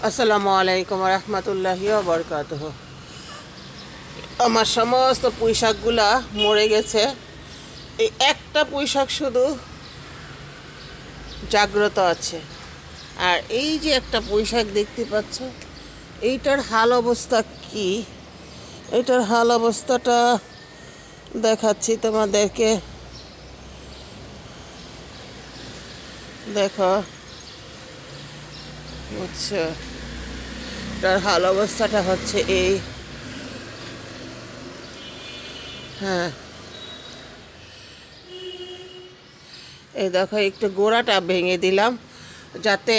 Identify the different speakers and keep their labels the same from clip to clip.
Speaker 1: আসসালামু আলাইকুম রহমতুল্লাহি ওয়া বারাকাতুহু। আমার সমস্ত পুঁইশাকগুলা মরে গেছে, এই একটা পুঁইশাক শুধু জাগ্রত আছে। আর এই যে একটা পুঁইশাক দেখতে পাচ্ছ, এইটার হাল অবস্থা কি, এইটার হাল অবস্থাটা দেখাচ্ছি তোমাদেরকে। দেখো, বুঝছো, এটার হাল অবস্থাটা হচ্ছে এই। হ্যাঁ, এই দেখো, একটু গোড়াটা ভেঙে দিলাম যাতে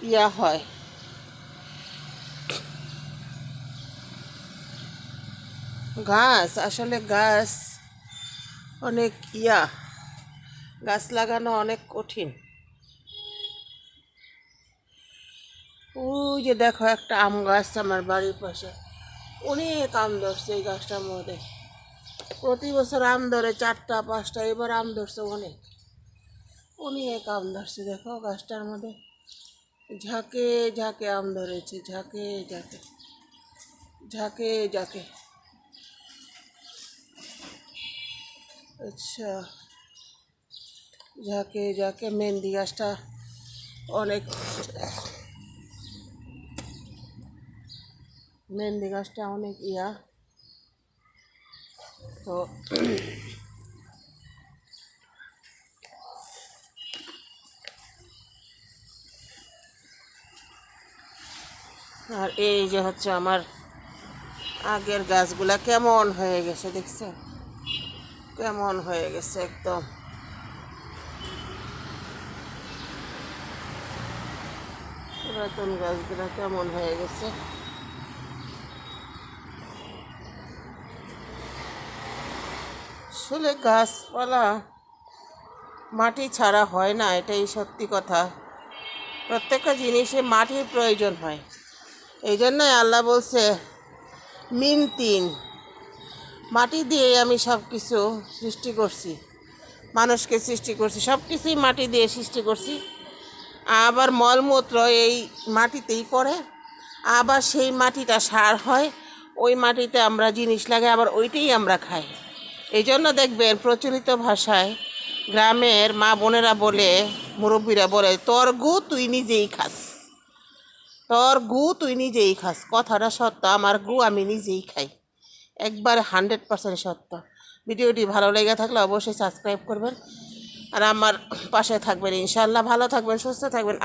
Speaker 1: ইয়া হয়। আসলে গাছ অনেক গাছ লাগানো অনেক কঠিন। ওই যে দেখো, একটা আম গাছ আমার বাড়ির পাশে, অনেক আম ধরছে এই গাছটার মধ্যে। প্রতি বছর আম ধরে 4টা 5টা, এবার আম ধরছে অনেক অনেক আম ধরছে। দেখো গাছটার মধ্যে ঝাঁকে ঝাঁকে আম ধরেছে, ঝাঁকে ঝাঁকে ঝাঁকে ঝাঁকে। আচ্ছা, ঝাঁকে ঝাঁকে মেহেন্দি গাছটা অনেক, মেহেন্দি গাছটা অনেক তো আর এই যে হচ্ছে আমার আগের গাছগুলা কেমন হয়ে গেছে, দেখছো কেমন হয়ে গেছে একদম। পুরাতন গাছগুলা কেমন হয়ে গেছে। আসলে গাছপালা মাটি ছাড়া হয় না, এটাই সত্যি কথা। প্রত্যেকটা জিনিসে মাটির প্রয়োজন হয়। এই জন্যই আল্লাহ বলছে মিন তিন, মাটি দিয়ে আমি সব কিছু সৃষ্টি করছি, মানুষকে সৃষ্টি করছি, সব কিছুই মাটি দিয়ে সৃষ্টি করছি। আবার মলমূত্র এই মাটিতেই পড়ে, আবার সেই মাটিটা সার হয়, ওই মাটিতে আমরা জিনিস লাগাই, আবার ওইটাই আমরা খাই। এই জন্য দেখবেন প্রচলিত ভাষায় গ্রামের মা বোনেরা বলে, মুরব্বীরা বলে, তোর গু তুই নিজেই খাস, তোর গু তুই নিজেই খাস। কথাটা সত্য, আমার গু আমি নিজেই খাই, একবার 100% সত্য। ভিডিওটি ভালো লেগে থাকলে অবশ্যই সাবস্ক্রাইব করবেন আর আমার পাশে থাকবেন। ইনশাআল্লাহ ভালো থাকবেন, সুস্থ থাকবেন।